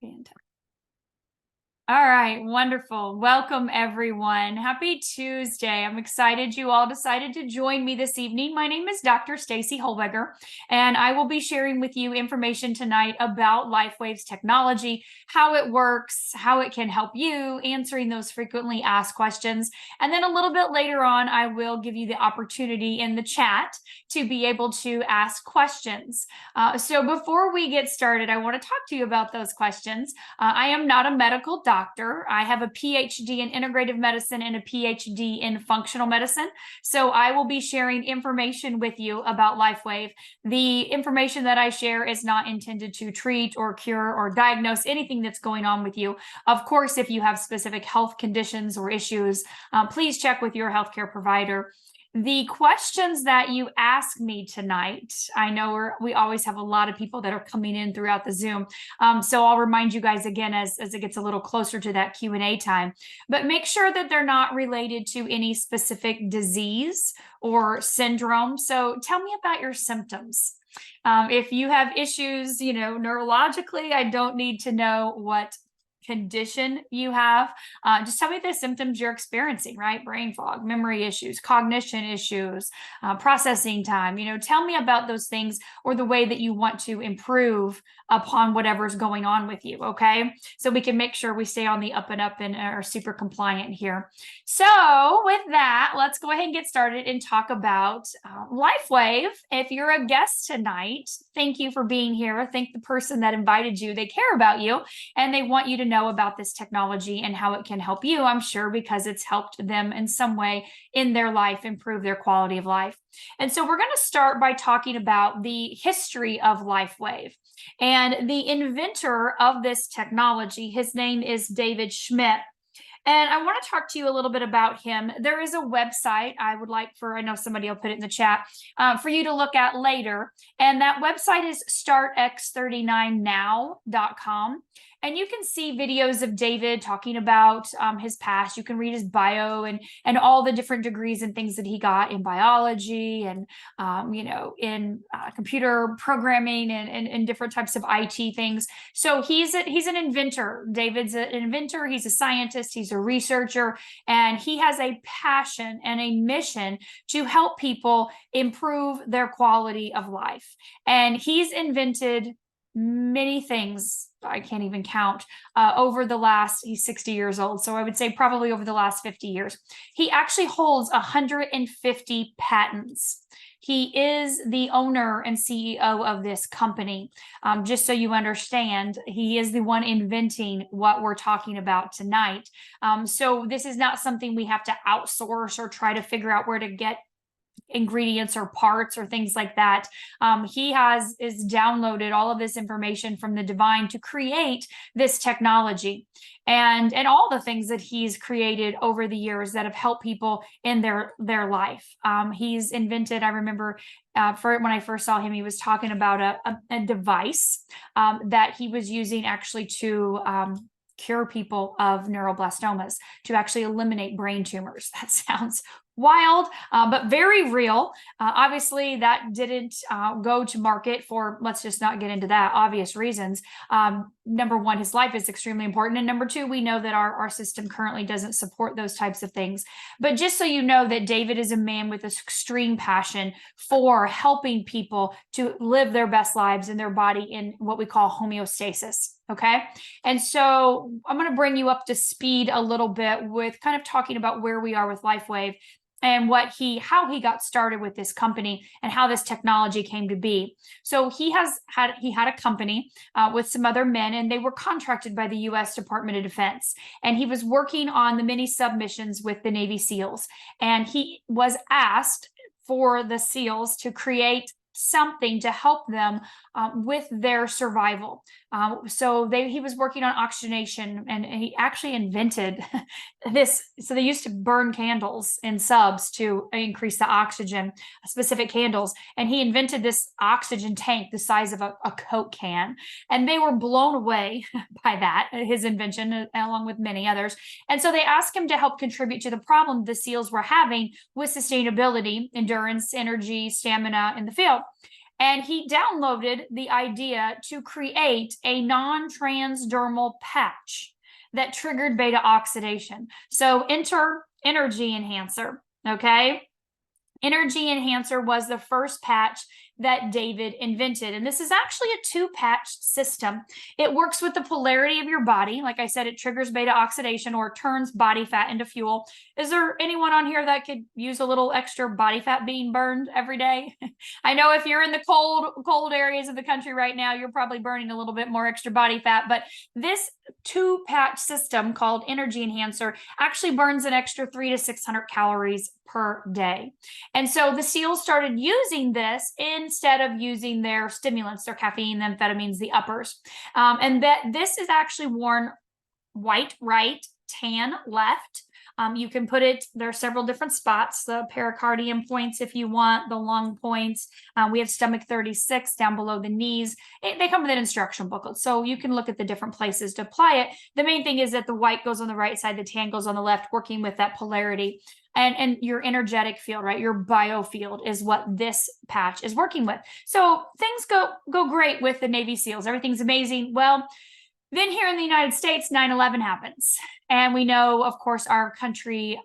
Fantastic. All right, wonderful. Welcome, everyone. Happy Tuesday. I'm excited you all decided to join me this evening. My name is Dr. Staci Holbeger, and I will be sharing with you information tonight about Lifewave's technology, how it works, how it can help you, answering those frequently asked questions. And then a little bit later on, I will give you the opportunity in the chat to be able to ask questions. So before we get started, I want to talk to you about those questions. I am not a medical doctor. I have a PhD in integrative medicine and a PhD in functional medicine. So I will be sharing information with you about Lifewave. The information that I share is not intended to treat or cure or diagnose anything that's going on with you. Of course, if you have specific health conditions or issues, please check with your healthcare provider. The questions that you ask me tonight, I know we always have a lot of people that are coming in throughout the Zoom. So I'll remind you guys again as it gets a little closer to that Q&A time, but make sure that they're not related to any specific disease or syndrome. So tell me about your symptoms. If you have issues, neurologically, I don't need to know what condition you have. Just tell me the symptoms you're experiencing, right? Brain fog, memory issues, cognition issues, processing time. Tell me about those things or the way that you want to improve upon whatever's going on with you, okay? So we can make sure we stay on the up and up and are super compliant here. So with that, let's go ahead and get started and talk about Lifewave. If you're a guest tonight, thank you for being here. Thank the person that invited you. They care about you and they want you to know about this technology and how it can help you, I'm sure, because it's helped them in some way in their life, improve their quality of life. And so we're going to start by talking about the history of Lifewave. And the inventor of this technology, his name is David Schmidt. And I want to talk to you a little bit about him. There is a website I would like I know somebody will put it in the chat, for you to look at later. And that website is startx39now.com. And you can see videos of David talking about his past. You can read his bio and all the different degrees and things that he got in biology and, in computer programming and different types of IT things. So he's an inventor. David's an inventor. He's a scientist. He's a researcher. And he has a passion and a mission to help people improve their quality of life. And he's invented many things I can't even count he's 60 years old. So I would say probably over the last 50 years. He actually holds 150 patents. He is the owner and CEO of this company. Just so you understand, he is the one inventing what we're talking about tonight. So this is not something we have to outsource or try to figure out where to get ingredients or parts or things like that. He is downloaded all of this information from the divine to create this technology and all the things that he's created over the years that have helped people in their life. He's invented, I remember when I first saw him, he was talking about a device that he was using actually to cure people of neuroblastomas, to actually eliminate brain tumors. That sounds wild, but very real. Obviously, that didn't go to market for, let's just not get into that, obvious reasons. Number one, his life is extremely important. And number two, we know that our system currently doesn't support those types of things. But just so you know that David is a man with this extreme passion for helping people to live their best lives in their body in what we call homeostasis. Okay. And so I'm going to bring you up to speed a little bit with kind of talking about where we are with Lifewave and how he got started with this company and how this technology came to be. So he had a company with some other men, and they were contracted by the U.S. Department of Defense. And he was working on the many submissions with the Navy SEALs. And he was asked for the SEALs to create something to help them with their survival. So he was working on oxygenation, and he actually invented this. So they used to burn candles in subs to increase the oxygen, specific candles. And he invented this oxygen tank the size of a Coke can. And they were blown away by that, his invention, along with many others. And so they asked him to help contribute to the problem the SEALs were having with sustainability, endurance, energy, stamina in the field. and he downloaded the idea to create a non-transdermal patch that triggered beta oxidation. So enter energy enhancer, okay? Energy enhancer was the first patch that David invented. And this is actually a 2-patch system. It works with the polarity of your body. Like I said, it triggers beta oxidation or turns body fat into fuel. Is there anyone on here that could use a little extra body fat being burned every day? I know if you're in the cold areas of the country right now, you're probably burning a little bit more extra body fat, but this 2-patch system called Energy Enhancer actually burns an extra 300 to 600 calories per day. And so the SEALs started using this instead of using their stimulants, their caffeine, the amphetamines, the uppers. And that this is actually worn white right, tan left. You can put it, there are several different spots, the pericardium points if you want, the lung points. We have stomach 36 down below the knees. They come with an instruction booklet, so you can look at the different places to apply it. The main thing is that the white goes on the right side, the tan goes on the left, working with that polarity. And your energetic field, right? Your biofield is what this patch is working with. So things go great with the Navy SEALs. Everything's amazing. Well, then here in the United States, 9/11 happens. And we know, of course, our country,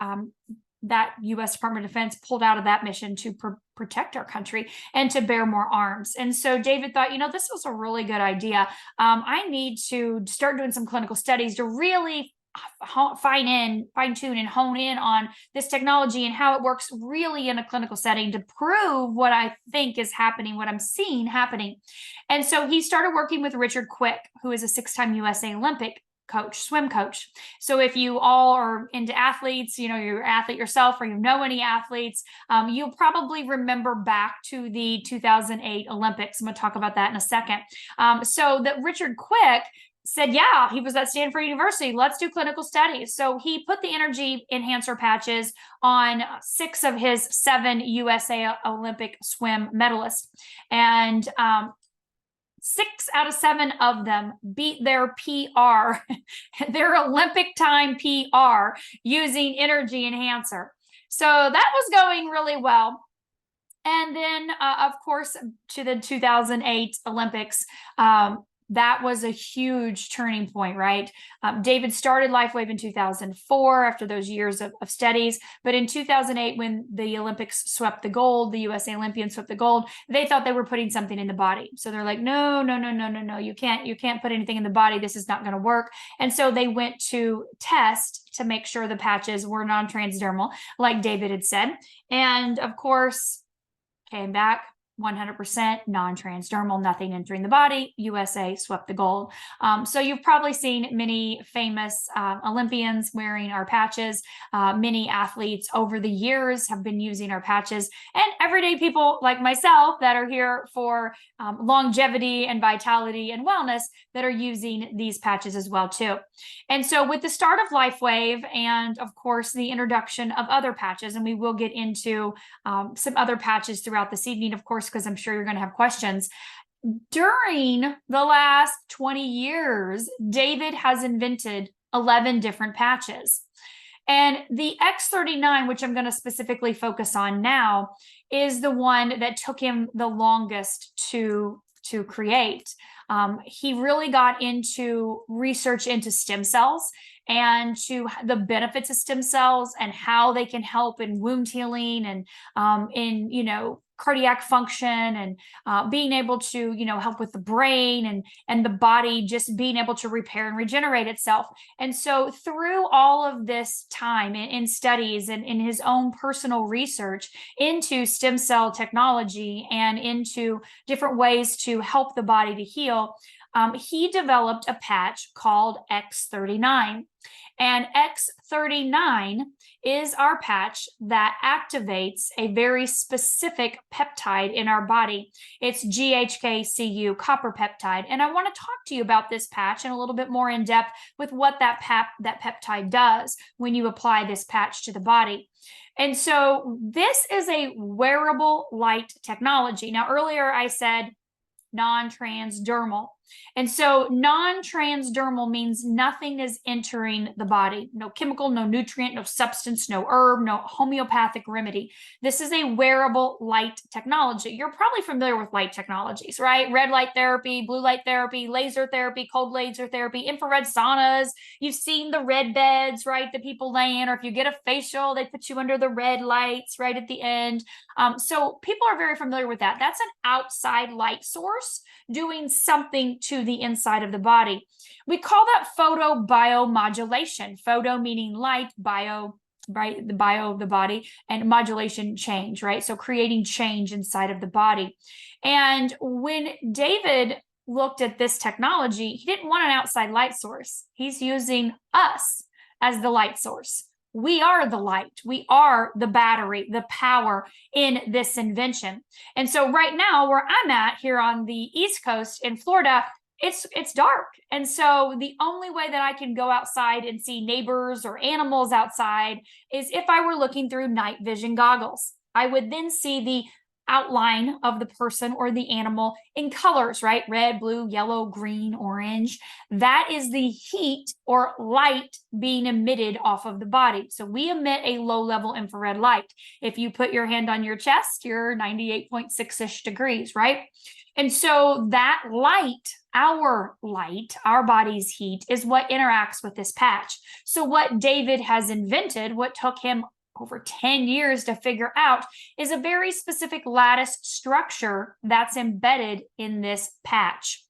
that U.S. Department of Defense pulled out of that mission to protect our country and to bear more arms. And so David thought, this was a really good idea. I need to start doing some clinical studies to really fine-tune and hone in on this technology and how it works really in a clinical setting to prove what I think is happening, what I'm seeing happening. And so he started working with Richard Quick, who is a 6-time USA Olympic coach, swim coach. So if you all are into athletes, you're an athlete yourself or you know any athletes, you'll probably remember back to the 2008 Olympics. I'm going to talk about that in a second. So that Richard Quick said, yeah, he was at Stanford University. Let's do clinical studies. So he put the energy enhancer patches on 6 of his 7 USA Olympic swim medalists. And 6 out of 7 of them beat their PR, their Olympic time PR using energy enhancer. So that was going really well. And then, of course, to the 2008 Olympics, that was a huge turning point, right? David started Lifewave in 2004 after those years of studies. But in 2008, when the Olympics swept the gold, the USA Olympians swept the gold, they thought they were putting something in the body. So they're like, no, you can't put anything in the body. This is not going to work. And so they went to test to make sure the patches were non-transdermal, like David had said. And of course, came back 100% non-transdermal, nothing entering the body. USA swept the gold. So you've probably seen many famous Olympians wearing our patches. Many athletes over the years have been using our patches, and everyday people like myself that are here for longevity and vitality and wellness that are using these patches as well too. And so with the start of Lifewave and of course the introduction of other patches, and we will get into some other patches throughout this evening, of course, because I'm sure you're going to have questions. During the last 20 years, David has invented 11 different patches. And the X39, which I'm going to specifically focus on now, is the one that took him the longest to create. He really got into research into stem cells and to the benefits of stem cells and how they can help in wound healing and in cardiac function and being able to help with the brain and the body just being able to repair and regenerate itself. And so through all of this time in studies and in his own personal research into stem cell technology and into different ways to help the body to heal, he developed a patch called X39. And X39 is our patch that activates a very specific peptide in our body. It's GHK-Cu copper peptide. And I want to talk to you about this patch in a little bit more in depth with what that peptide does when you apply this patch to the body. And so this is a wearable light technology. Now, earlier I said non-transdermal. And so non-transdermal means nothing is entering the body. No chemical, no nutrient, no substance, no herb, no homeopathic remedy. This is a wearable light technology. You're probably familiar with light technologies, right? Red light therapy, blue light therapy, laser therapy, cold laser therapy, infrared saunas. You've seen the red beds, right, that people lay in, or if you get a facial, they put you under the red lights right at the end. So people are very familiar with that. That's an outside light source doing something to the inside of the body. We call that photobiomodulation. Photo meaning light, bio, right? The bio of the body, and modulation, change, right? So creating change inside of the body. And when David looked at this technology, he didn't want an outside light source. He's using us as the light source. We are the light. We are the battery, the power in this invention. And so right now, where I'm at here on the East Coast in Florida, it's dark. And so the only way that I can go outside and see neighbors or animals outside is if I were looking through night vision goggles. I would then see the outline of the person or the animal in colors, right? Red, blue, yellow, green, orange. That is the heat or light being emitted off of the body. So we emit a low-level infrared light. If you put your hand on your chest, you're 98.6-ish degrees, right? And so that light, our body's heat, is what interacts with this patch. So what David has invented, what took him over 10 years to figure out, is a very specific lattice structure that's embedded in this patch.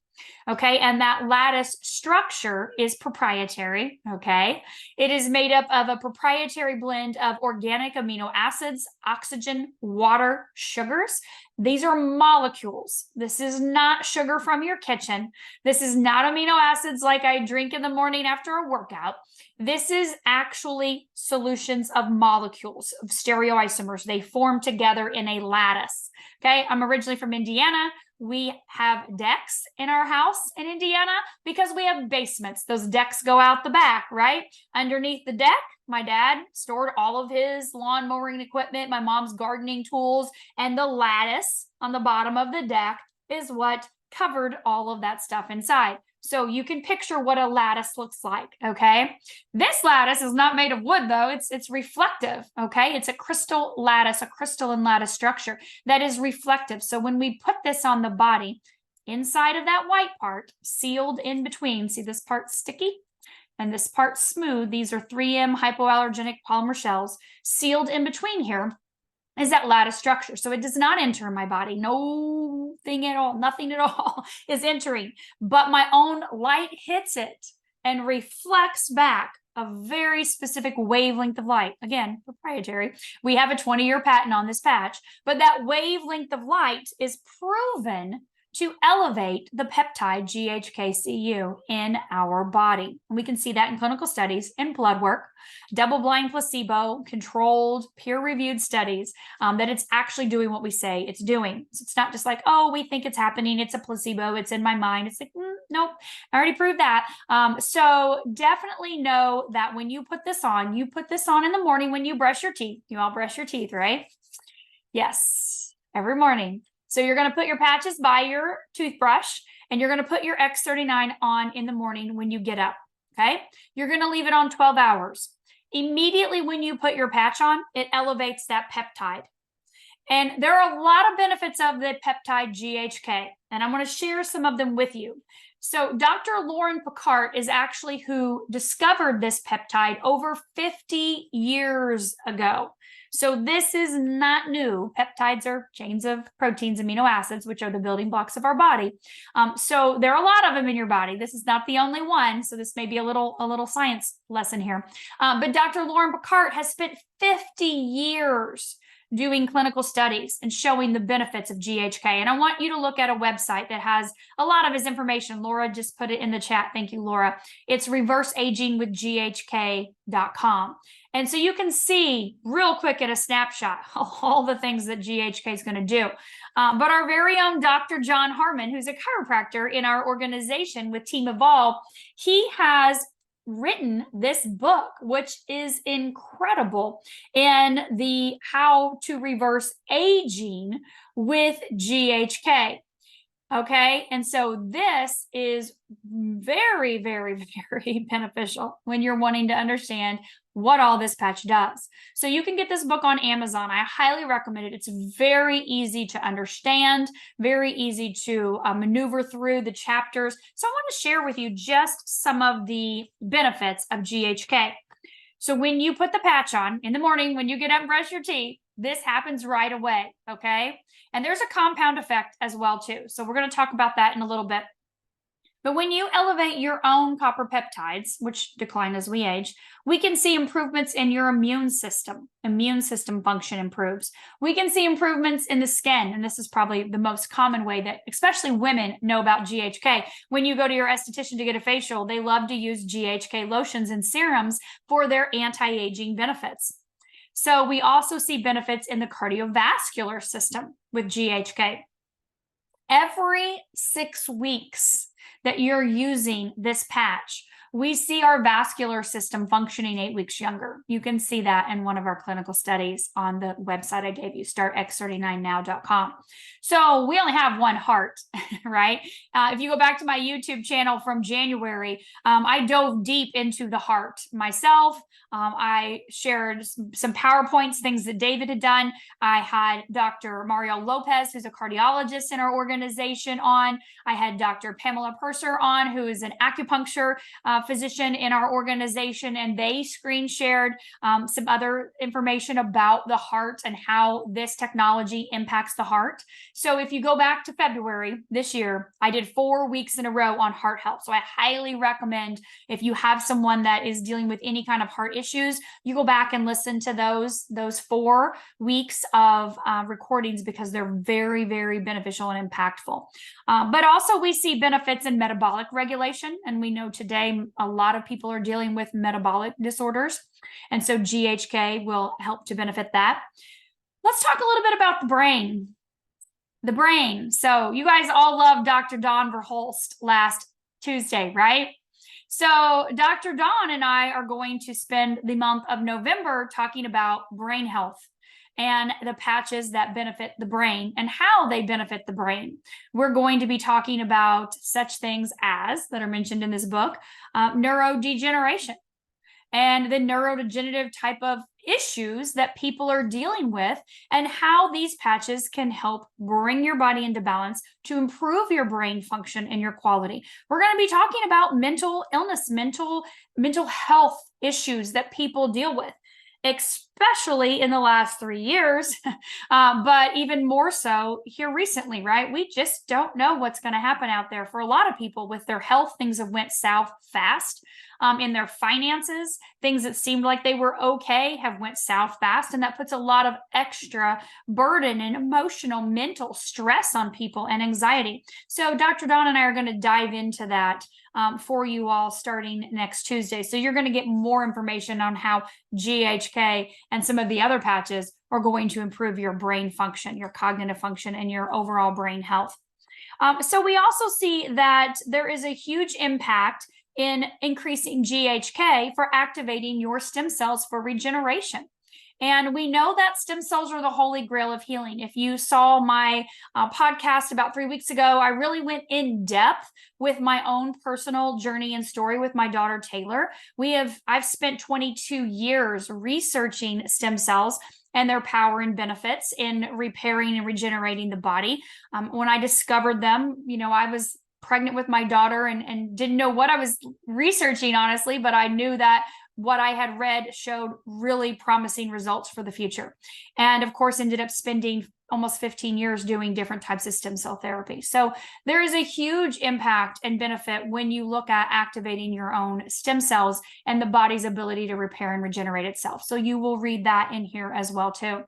Okay, and that lattice structure is proprietary. Okay, it is made up of a proprietary blend of organic amino acids, oxygen, water, sugars. These are molecules. This is not sugar from your kitchen. This is not amino acids like I drink in the morning after a workout. This is actually solutions of molecules, of stereoisomers. They form together in a lattice. Okay, I'm originally from Indiana. We have decks in our house in Indiana because we have basements. Those decks go out the back, right? Underneath the deck, my dad stored all of his lawn mowing equipment, my mom's gardening tools, and the lattice on the bottom of the deck is what covered all of that stuff inside. So you can picture what a lattice looks like, okay? This lattice is not made of wood, though. It's reflective, okay? It's a crystal lattice, a crystalline lattice structure that is reflective. So when we put this on the body, inside of that white part, sealed in between, see this part sticky and this part smooth. These are 3M hypoallergenic polymer shells. Sealed in between here is that lattice structure. So it does not enter my body. No thing at all, nothing at all is entering. But my own light hits it and reflects back a very specific wavelength of light. Again, proprietary. We have a 20-year patent on this patch, but that wavelength of light is proven to elevate the peptide GHK-Cu in our body. And we can see that in clinical studies, in blood work, double-blind placebo, controlled, peer-reviewed studies, that it's actually doing what we say it's doing. So it's not just like, oh, we think it's happening, it's a placebo, it's in my mind. It's like, nope, I already proved that. So definitely know that when you put this on in the morning when you brush your teeth. You all brush your teeth, right? Yes, every morning. So you're going to put your patches by your toothbrush, and you're going to put your X39 on in the morning when you get up, okay? You're going to leave it on 12 hours. Immediately when you put your patch on, it elevates that peptide. And there are a lot of benefits of the peptide GHK, and I'm going to share some of them with you. So Dr. Lauren Picard is actually who discovered this peptide over 50 years ago. So this is not new. Peptides are chains of proteins, amino acids, which are the building blocks of our body. So there are a lot of them in your body. This is not the only one. So this may be a little science lesson here. But Dr. Lauren Picard has spent 50 years doing clinical studies and showing the benefits of GHK. And I want you to look at a website that has a lot of his information. Laura just put it in the chat. Thank you, Laura. It's reverseagingwithghk.com. And so you can see real quick at a snapshot all the things that GHK is going to do. But our very own Dr. John Harmon, who's a chiropractor in our organization with Team Evolve, he has written this book, which is incredible, in the how to reverse aging with GHK. Okay. And so this is very, very, very beneficial when you're wanting to understand what all this patch does. So you can get this book on Amazon. I highly recommend it. It's very easy to understand, very easy to maneuver through the chapters. So I want to share with you just some of the benefits of GHK. So when you put the patch on in the morning, when you get up and brush your teeth, this happens right away, okay? And there's a compound effect as well too. So we're going to talk about that in a little bit. But when you elevate your own copper peptides, which decline as we age, we can see improvements in your immune system. Immune system function improves. We can see improvements in the skin. And this is probably the most common way that especially women know about GHK. When you go to your esthetician to get a facial, they love to use GHK lotions and serums for their anti-aging benefits. So we also see benefits in the cardiovascular system with GHK. Every 6 weeks that you're using this patch, we see our vascular system functioning 8 weeks younger. You can see that in one of our clinical studies on the website I gave you, startx39now.com. So we only have one heart, right? If you go back to my YouTube channel from January, I dove deep into the heart myself. I shared some PowerPoints, things that David had done. I had Dr. Mario Lopez, who's a cardiologist in our organization, on. I had Dr. Pamela Purser on, who is an acupuncture physician in our organization, and they screen shared some other information about the heart and how this technology impacts the heart. So if you go back to February this year, I did 4 weeks in a row on heart health. So I highly recommend, if you have someone that is dealing with any kind of heart issues, you go back and listen to those 4 weeks of recordings, because they're very, very beneficial and impactful. But also we see benefits in metabolic regulation. And we know today a lot of people are dealing with metabolic disorders. And so GHK will help to benefit that. Let's talk a little bit about the brain. The brain. So you guys all loved Dr. Dawn Verholst last Tuesday, right? So Dr. Dawn and I are going to spend the month of November talking about brain health and the patches that benefit the brain and how they benefit the brain. We're going to be talking about such things as, that are mentioned in this book, neurodegeneration and the neurodegenerative type of issues that people are dealing with, and how these patches can help bring your body into balance to improve your brain function and your quality. We're going to be talking about mental illness, mental health issues that people deal with, especially in the last 3 years, but even more so here recently, right? We just don't know what's going to happen out there for a lot of people with their health. Things have went south fast. In their finances, things that seemed like they were okay have went south fast, and that puts a lot of extra burden and emotional, mental stress on people and anxiety. So Dr. Dawn and I are going to dive into that for you all starting next Tuesday. So you're going to get more information on how GHK and some of the other patches are going to improve your brain function, your cognitive function, and your overall brain health. So we also see that there is a huge impact in increasing GHK for activating your stem cells for regeneration. And we know that stem cells are the holy grail of healing. If you saw my podcast about 3 weeks ago, I really went in depth with my own personal journey and story with my daughter, Taylor. I've spent 22 years researching stem cells and their power and benefits in repairing and regenerating the body. When I discovered them, I was pregnant with my daughter and didn't know what I was researching, honestly, but I knew that what I had read showed really promising results for the future. And of course, ended up spending almost 15 years doing different types of stem cell therapy. So there is a huge impact and benefit when you look at activating your own stem cells and the body's ability to repair and regenerate itself. So you will read that in here as well too.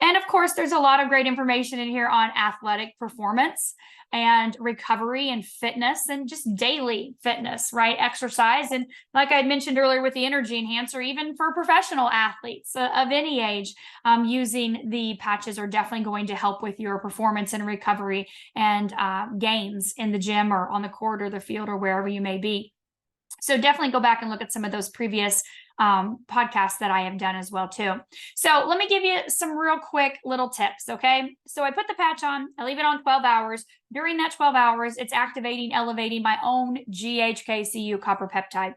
And of course, there's a lot of great information in here on athletic performance and recovery and fitness and just daily fitness, right? Exercise. And like I mentioned earlier with the energy enhancer, even for professional athletes of any age, using the patches are definitely going to help with your performance and recovery and gains in the gym or on the court or the field or wherever you may be. So definitely go back and look at some of those previous podcasts that I have done as well too. So let me give you some real quick little tips. Okay. So I put the patch on, I leave it on 12 hours. During that 12 hours, it's activating, elevating my own GHK-Cu copper peptide.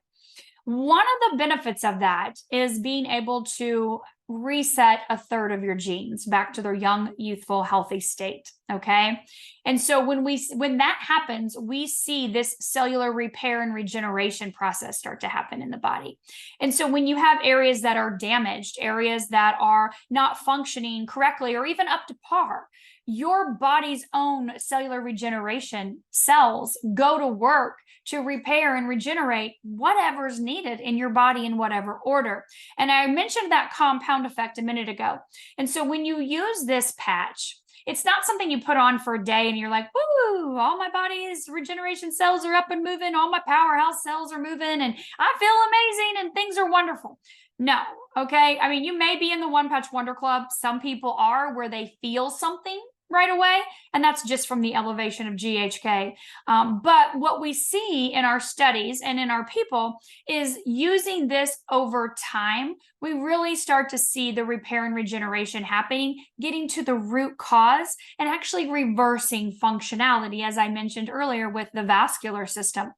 One of the benefits of that is being able to reset a third of your genes back to their young, youthful, healthy state. Okay. And so when that happens, we see this cellular repair and regeneration process start to happen in the body. And so when you have areas that are damaged, areas that are not functioning correctly or even up to par, your body's own cellular regeneration cells go to work to repair and regenerate whatever's needed in your body in whatever order. And I mentioned that compound effect a minute ago. And so when you use this patch, it's not something you put on for a day and you're like, woo, all my body's regeneration cells are up and moving, all my powerhouse cells are moving, and I feel amazing and things are wonderful. No, okay? I mean, you may be in the One Patch Wonder Club. Some people are where they feel something right away, and that's just from the elevation of GHK. But what we see in our studies and in our people is using this over time, we really start to see the repair and regeneration happening, getting to the root cause and actually reversing functionality, as I mentioned earlier with the vascular system.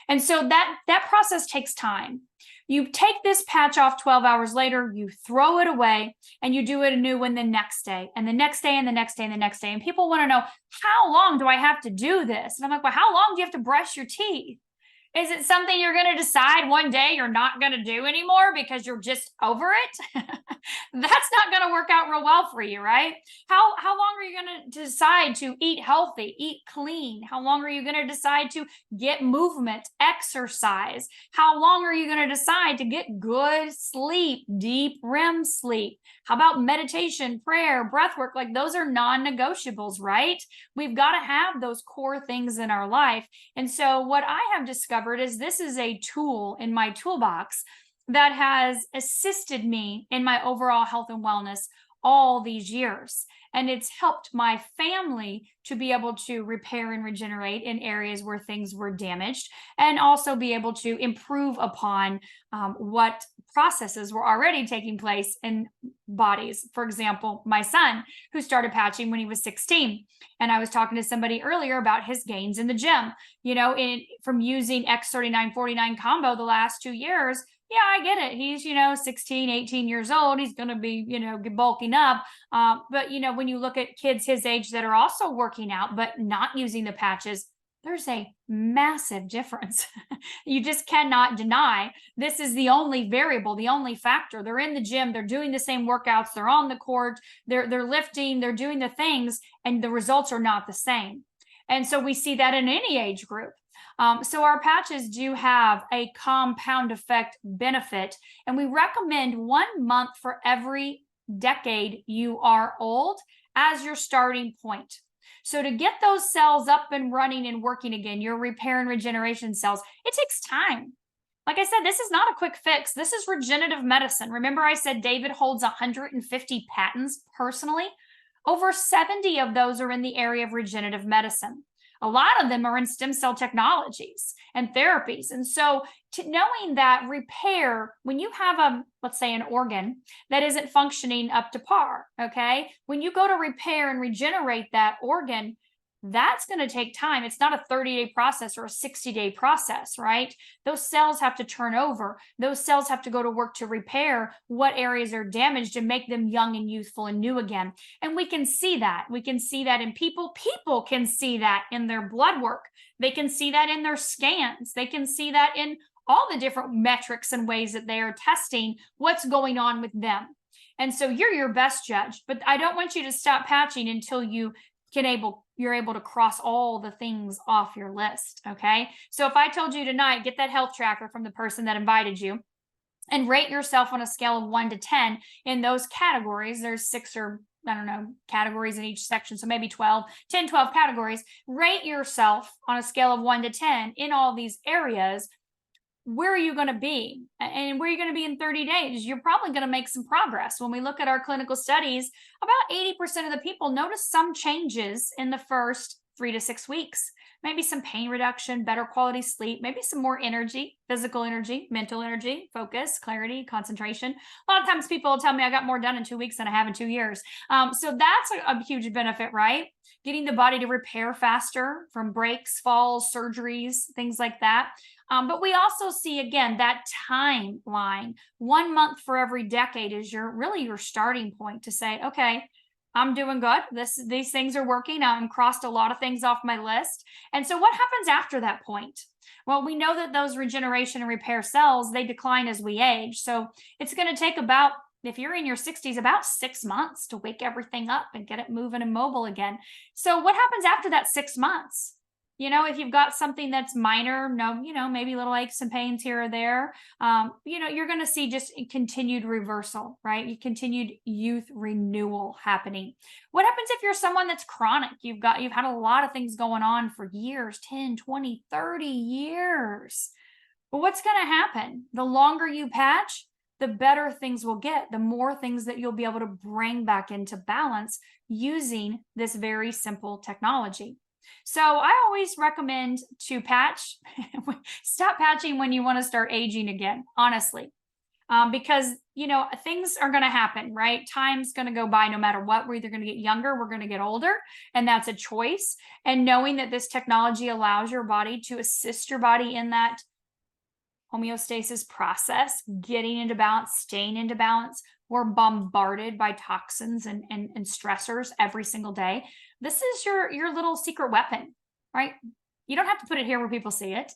And so that process takes time. You take this patch off 12 hours later, you throw it away, and you do it a new one the next day, and the next day, and the next day, and the next day. And people want to know, how long do I have to do this? And I'm like, well, how long do you have to brush your teeth? Is it something you're going to decide one day you're not going to do anymore because you're just over it? That's not going to work out real well for you, right? How long are you going to decide to eat healthy, eat clean? How long are you going to decide to get movement, exercise? How long are you going to decide to get good sleep, deep REM sleep? How about meditation, prayer, breath work? Like, those are non-negotiables, right? We've got to have those core things in our life. And so what I have discovered is this is a tool in my toolbox that has assisted me in my overall health and wellness all these years. And it's helped my family to be able to repair and regenerate in areas where things were damaged, and also be able to improve upon what processes were already taking place in bodies. For example, my son, who started patching when he was 16. And I was talking to somebody earlier about his gains in the gym, from using X39 49 combo the last 2 years. Yeah, I get it. He's, 16, 18 years old. He's going to be, bulking up. But, when you look at kids his age that are also working out, but not using the patches, there's a massive difference. You just cannot deny this is the only variable, the only factor. They're in the gym, they're doing the same workouts, they're on the court, they're lifting, they're doing the things, and the results are not the same. And so we see that in any age group. So our patches do have a compound effect benefit, and we recommend 1 month for every decade you are old as your starting point. So to get those cells up and running and working again, your repair and regeneration cells, it takes time. Like I said, this is not a quick fix. This is regenerative medicine. Remember I said David holds 150 patents personally? Over 70 of those are in the area of regenerative medicine. A lot of them are in stem cell technologies and therapies. And so knowing that repair, when you have let's say an organ that isn't functioning up to par, okay? When you go to repair and regenerate that organ, that's going to take time. It's not a 30-day process or a 60-day process, right? Those cells have to turn over. Those cells have to go to work to repair what areas are damaged and make them young and youthful and new again. And we can see that. We can see that in people. People can see that in their blood work. They can see that in their scans. They can see that in all the different metrics and ways that they are testing what's going on with them. And so you're your best judge, but I don't want you to stop patching until you're able to cross all the things off your list. Okay. So if I told you tonight, get that health tracker from the person that invited you and rate yourself on a scale of 1 to 10 in those categories. There's 6 or categories in each section. So maybe 12 categories. Rate yourself on a scale of 1 to 10 in all these areas. Where are you going to be? And where are you going to be in 30 days? You're probably going to make some progress. When we look at our clinical studies, about 80% of the people notice some changes in the first 3 to 6 weeks. maybe some pain reduction, better quality sleep, maybe some more energy, physical energy, mental energy, focus, clarity, concentration. A lot of times people will tell me I got more done in 2 weeks than I have in 2 years. So that's a huge benefit, right? Getting the body to repair faster from breaks, falls, surgeries, things like that. But we also see, again, that timeline. 1 month for every decade is really your starting point to say, okay, I'm doing good. These things are working. I'm crossed a lot of things off my list. And so what happens after that point? Well, we know that those regeneration and repair cells, they decline as we age. So it's going to take about, if you're in your 60s, about 6 months to wake everything up and get it moving and mobile again. So what happens after that 6 months? If you've got something that's minor, maybe little aches and pains here or there, you're going to see just continued reversal, right? Continued youth renewal happening. What happens if you're someone that's chronic? You've had a lot of things going on for years, 10, 20, 30 years. But what's going to happen? The longer you patch, the better things will get, the more things that you'll be able to bring back into balance using this very simple technology. So I always recommend to patch, stop patching when you want to start aging again, honestly, because, things are going to happen, right? Time's going to go by no matter what. We're either going to get younger, we're going to get older, and that's a choice. And knowing that this technology allows your body to assist your body in that homeostasis process, getting into balance, staying into balance. We're bombarded by toxins and stressors every single day. This is your little secret weapon, right? You don't have to put it here where people see it.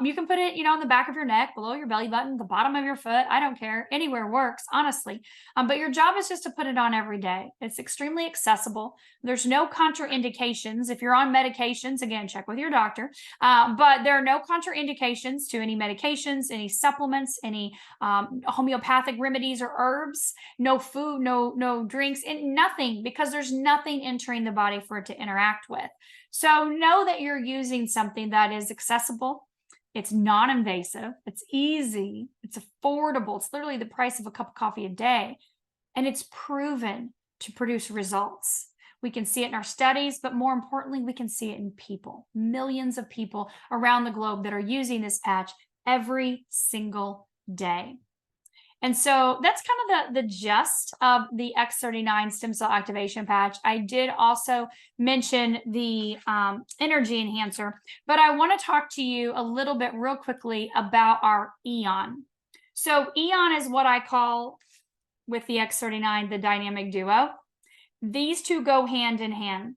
You can put it, on the back of your neck, below your belly button, the bottom of your foot. I don't care. Anywhere works, honestly. But your job is just to put it on every day. It's extremely accessible. There's no contraindications. If you're on medications, again, check with your doctor. But there are no contraindications to any medications, any supplements, any homeopathic remedies or herbs, no food, no drinks, and nothing, because there's nothing entering the body for it to interact with. So know that you're using something that is accessible. It's non-invasive. It's easy. It's affordable. It's literally the price of a cup of coffee a day. And it's proven to produce results. We can see it in our studies, but more importantly, we can see it in people. Millions of people around the globe that are using this patch every single day. And so that's kind of the gist of the X39 stem cell activation patch. I did also mention the energy enhancer, but I want to talk to you a little bit real quickly about our Eon. So Eon is what I call, with the X39, the dynamic duo. These two go hand in hand.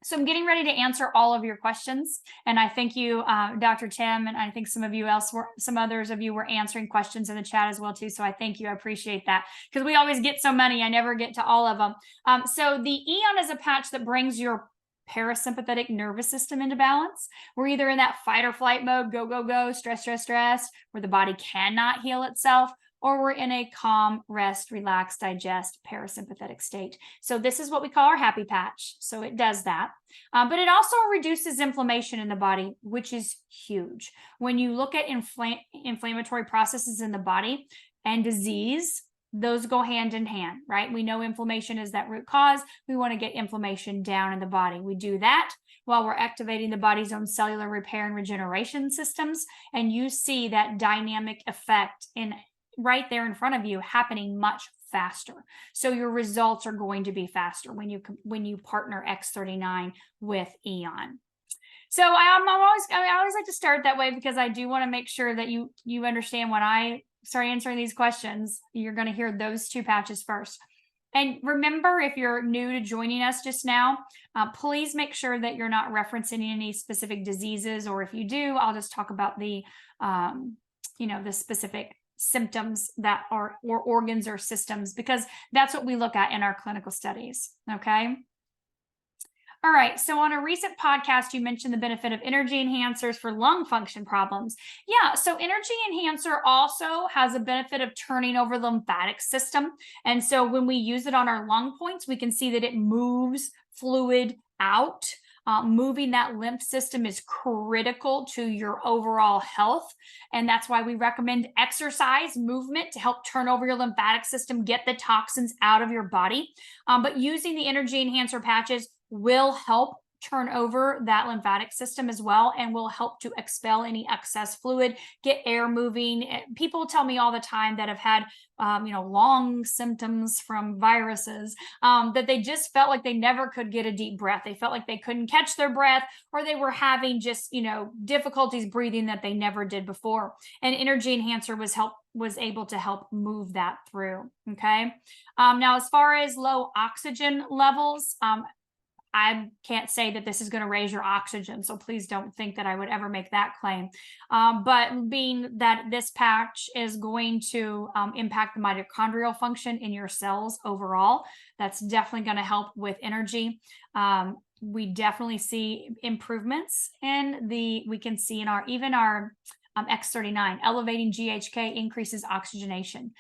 So I'm getting ready to answer all of your questions. And I thank you, Dr. Tim, and I think some others of you were answering questions in the chat as well too. So I thank you. I appreciate that, because we always get so many. I never get to all of them. So the Eon is a patch that brings your parasympathetic nervous system into balance. We're either in that fight or flight mode, go, go, go, stress, stress, stress, where the body cannot heal itself, or we're in a calm, rest, relax, digest, parasympathetic state. So this is what we call our happy patch. So it does that. But it also reduces inflammation in the body, which is huge. When you look at inflammatory processes in the body and disease, those go hand in hand, right? We know inflammation is that root cause. We want to get inflammation down in the body. We do that while we're activating the body's own cellular repair and regeneration systems. And you see that dynamic effect right there in front of you happening much faster. So your results are going to be faster when you partner X39 with Eon. So I always like to start that way, because I do want to make sure that you understand when I start answering these questions, you're going to hear those two patches first. And remember, if you're new to joining us just now, please make sure that you're not referencing any specific diseases, or if you do, I'll just talk about the specific symptoms that are, or organs or systems, because that's what we look at in our clinical studies. Okay. All right. So on a recent podcast, you mentioned the benefit of energy enhancers for lung function problems. Yeah. So energy enhancer also has a benefit of turning over the lymphatic system. And so when we use it on our lung points, we can see that it moves fluid out. Moving that lymph system is critical to your overall health. And that's why we recommend exercise, movement, to help turn over your lymphatic system, get the toxins out of your body. But using the energy enhancer patches will help turn over that lymphatic system as well, and will help to expel any excess fluid, get air moving. People tell me all the time that have had long symptoms from viruses, that they just felt like they never could get a deep breath. They felt like they couldn't catch their breath, or they were having just difficulties breathing that they never did before. And Energy Enhancer was able to help move that through. Okay. Now, as far as low oxygen levels, I can't say that this is going to raise your oxygen, so please don't think that I would ever make that claim. But being that this patch is going to impact the mitochondrial function in your cells overall, that's definitely going to help with energy. We definitely see improvements we can see in our X39, elevating GHK increases oxygenation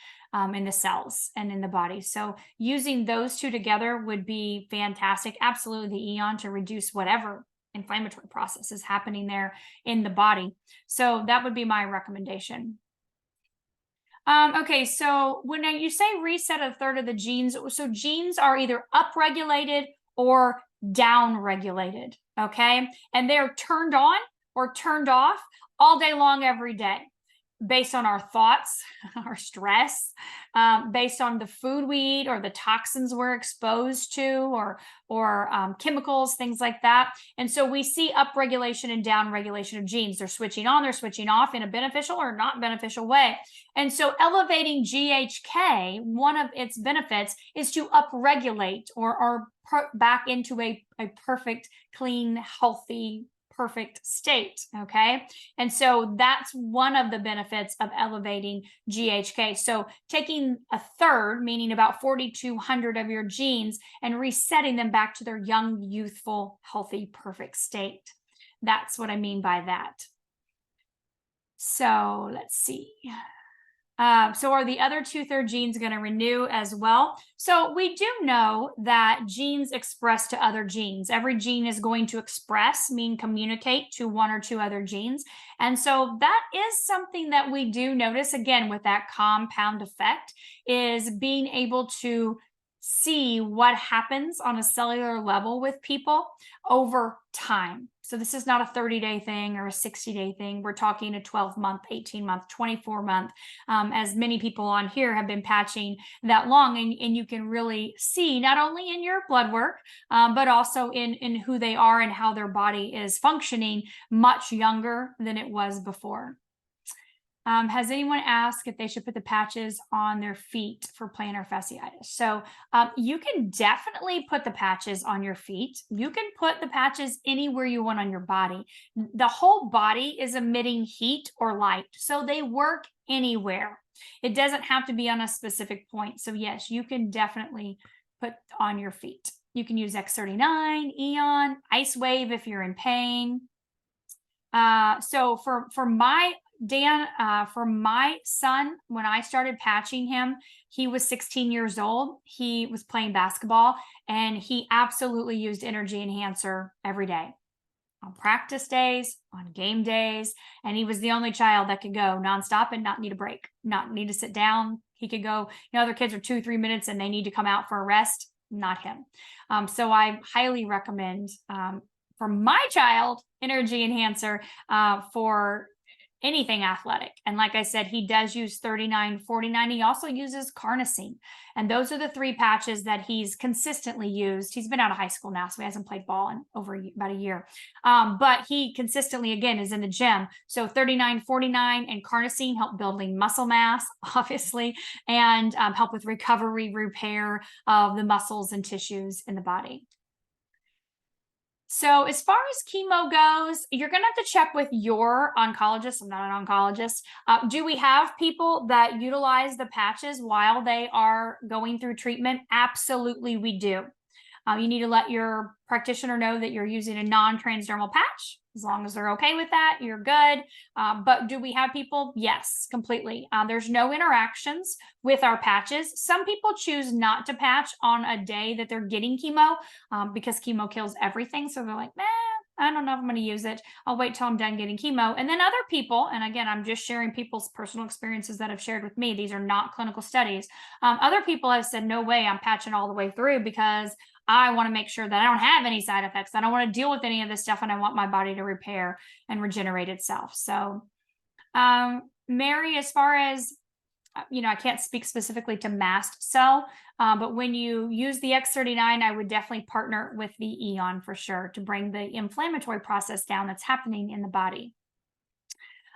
in the cells and in the body. So using those two together would be fantastic. Absolutely, the Eon to reduce whatever inflammatory process is happening there in the body. So that would be my recommendation. Okay, so when you say reset a third of the genes, so genes are either upregulated or downregulated, okay? And they're turned on or turned off all day long, every day, based on our thoughts, our stress, based on the food we eat or the toxins we're exposed to, or chemicals, things like that. And so we see upregulation and downregulation of genes. They're switching on, they're switching off in a beneficial or not beneficial way. And so elevating GHK, one of its benefits is to upregulate or back into a perfect, clean, healthy, perfect state. Okay. And so that's one of the benefits of elevating GHK. So taking a third, meaning about 4,200 of your genes, and resetting them back to their young, youthful, healthy, perfect state. That's what I mean by that. So let's see. So are the other 2/3 genes going to renew as well? So we do know that genes express to other genes. Every gene is going to express, mean communicate to one or two other genes. And so that is something that we do notice, again, with that compound effect, is being able to see what happens on a cellular level with people over time. So this is not a 30-day thing or a 60-day thing. We're talking a 12-month, 18-month, 24-month, as many people on here have been patching that long. And you can really see not only in your blood work, but also in who they are and how their body is functioning much younger than it was before. Has anyone asked if they should put the patches on their feet for plantar fasciitis? So you can definitely put the patches on your feet. You can put the patches anywhere you want on your body. The whole body is emitting heat or light, so they work anywhere. It doesn't have to be on a specific point. So yes, you can definitely put on your feet. You can use X39, Eon, Ice Wave if you're in pain. So for my son, when I started patching him, he was 16 years old. He was playing basketball, and he absolutely used Energy Enhancer every day on practice days, on game days. And he was the only child that could go nonstop and not need a break, not need to sit down. He could go, other kids are 2-3 minutes and they need to come out for a rest, not him. So I highly recommend, for my child, Energy Enhancer, for anything athletic. And like I said, he does use 3949. He also uses carnosine. And those are the 3 patches that he's consistently used. He's been out of high school now, so he hasn't played ball in over about a year. But he consistently, again, is in the gym. So 3949 and carnosine help building muscle mass, obviously, and help with recovery, repair of the muscles and tissues in the body. So as far as chemo goes, you're going to have to check with your oncologist. I'm not an oncologist. Do we have people that utilize the patches while they are going through treatment? Absolutely, we do. You need to let your practitioner know that you're using a non-transdermal patch. As long as they're okay with that, you're good. But do we have people? Yes, completely. There's no interactions with our patches. Some people choose not to patch on a day that they're getting chemo because chemo kills everything. So they're like, I don't know if I'm going to use it. I'll wait till I'm done getting chemo. And then other people, and again, I'm just sharing people's personal experiences that have shared with me. These are not clinical studies. Other people have said, no way, I'm patching all the way through because I want to make sure that I don't have any side effects. I don't want to deal with any of this stuff, and I want my body to repair and regenerate itself. So, Mary, as far as, I can't speak specifically to mast cell, but when you use the X39, I would definitely partner with the Eon for sure to bring the inflammatory process down that's happening in the body.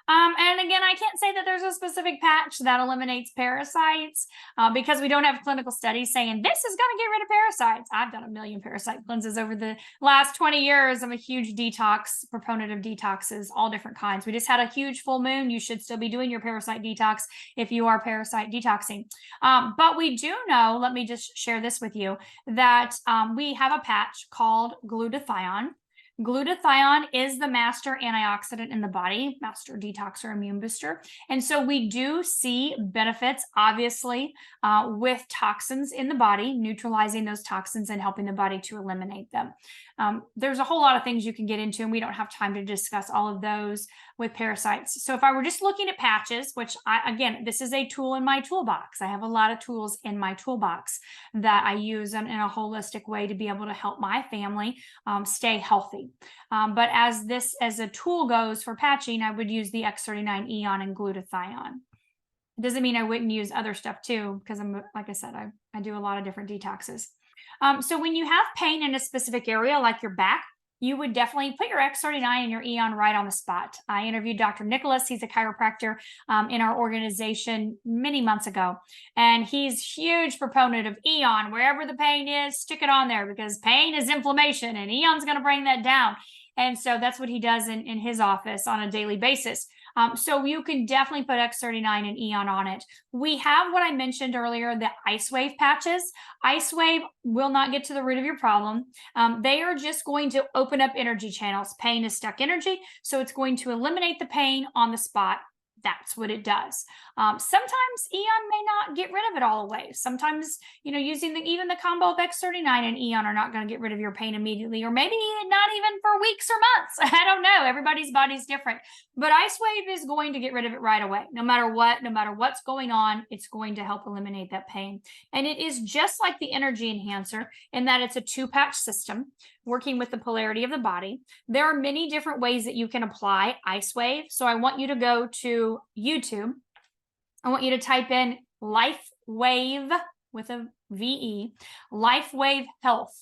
And again, I can't say that there's a specific patch that eliminates parasites because we don't have clinical studies saying this is going to get rid of parasites. I've done a million parasite cleanses over the last 20 years. I'm a huge detox proponent of detoxes, all different kinds. We just had a huge full moon. You should still be doing your parasite detox if you are parasite detoxing. But we do know, let me just share this with you, that we have a patch called glutathione. Glutathione is the master antioxidant in the body, master detoxer, immune booster. And so we do see benefits, obviously, with toxins in the body, neutralizing those toxins and helping the body to eliminate them. There's a whole lot of things you can get into, and we don't have time to discuss all of those with parasites. So if I were just looking at patches, which again, this is a tool in my toolbox. I have a lot of tools in my toolbox that I use in a holistic way to be able to help my family stay healthy. But as a tool goes for patching, I would use the X39 Eon and glutathione. It doesn't mean I wouldn't use other stuff too, because like I said, I do a lot of different detoxes. So when you have pain in a specific area, like your back, you would definitely put your X39 and your Eon right on the spot. I interviewed Dr. Nicholas. He's a chiropractor in our organization many months ago. And he's a huge proponent of Eon. Wherever the pain is, stick it on there, because pain is inflammation and Eon's going to bring that down. And so that's what he does in his office on a daily basis. So you can definitely put X39 and Eon on it. We have what I mentioned earlier, the Icewave patches. Icewave will not get to the root of your problem. They are just going to open up energy channels. Pain is stuck energy, so it's going to eliminate the pain on the spot. That's what it does. Sometimes Eon may not get rid of it all the way. Sometimes, using even the combo of X39 and Eon are not going to get rid of your pain immediately, or maybe not even for weeks or months. I don't know. Everybody's body's different. But Icewave is going to get rid of it right away. No matter what's going on, it's going to help eliminate that pain. And it is just like the energy enhancer in that it's a 2-patch system working with the polarity of the body. There are many different ways that you can apply Icewave. So I want you to go to YouTube. I want you to type in Lifewave with a VE, Lifewave Health.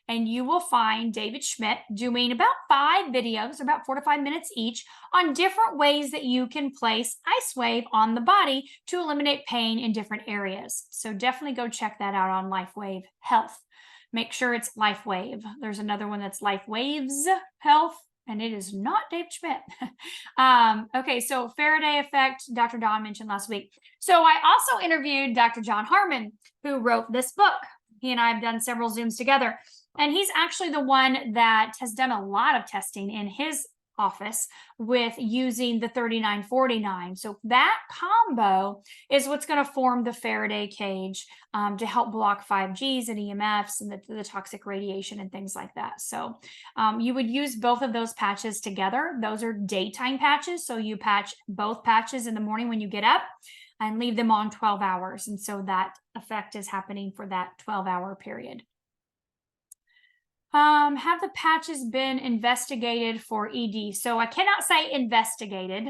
And you will find David Schmidt doing about 5 videos, about 4 to 5 minutes each, on different ways that you can place Icewave on the body to eliminate pain in different areas. So definitely go check that out on Lifewave Health. Make sure it's Lifewave. There's another one that's Lifewaves Health, and it is not Dave Schmidt. Okay, so Faraday effect, Dr. Don mentioned last week. So I also interviewed Dr. John Harmon, who wrote this book. He and I have done several Zooms together, and he's actually the one that has done a lot of testing in his office with using the 3949. So that combo is what's going to form the Faraday cage to help block 5Gs and EMFs and the toxic radiation and things like that. So you would use both of those patches together. Those are daytime patches. So you patch both patches in the morning when you get up and leave them on 12 hours. And so that effect is happening for that 12-hour period. Have the patches been investigated for ED? So I cannot say investigated.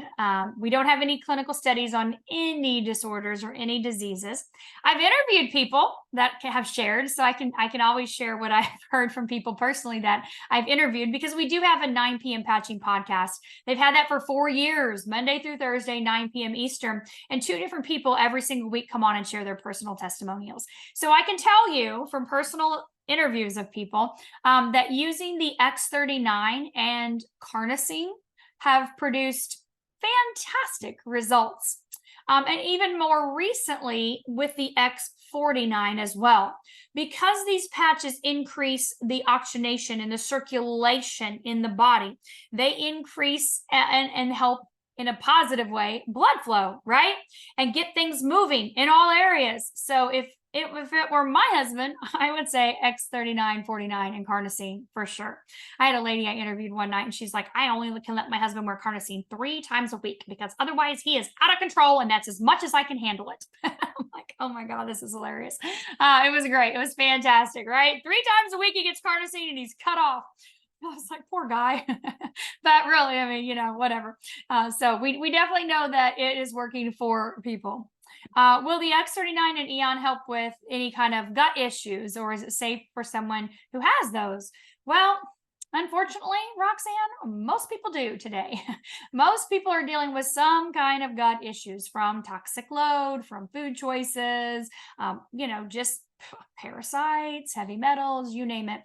We don't have any clinical studies on any disorders or any diseases. I've interviewed people that have shared, so I can always share what I've heard from people personally that I've interviewed, because we do have a 9 p.m. patching podcast. They've had that for 4 years, Monday through Thursday, 9 p.m. Eastern, and 2 different people every single week come on and share their personal testimonials. So I can tell you from personal interviews of people that using the X39 and carnosine have produced fantastic results. And even more recently with the X49 as well, because these patches increase the oxygenation and the circulation in the body. They increase and help in a positive way blood flow, right? And get things moving in all areas. So if it were my husband, I would say X39, 49, and carnosine for sure. I had a lady I interviewed one night, and she's like, I only can let my husband wear carnosine 3 times a week because otherwise he is out of control, and that's as much as I can handle it. I'm like, like, oh my God, this is hilarious. It was great. It was fantastic, right? 3 times a week he gets carnosine and he's cut off. I was like, poor guy. But really, I mean, whatever. So we definitely know that it is working for people. Will the X39 and Eon help with any kind of gut issues, or is it safe for someone who has those? Well, unfortunately, Roxanne, most people do today. Most people are dealing with some kind of gut issues, from toxic load, from food choices, just parasites, heavy metals, you name it.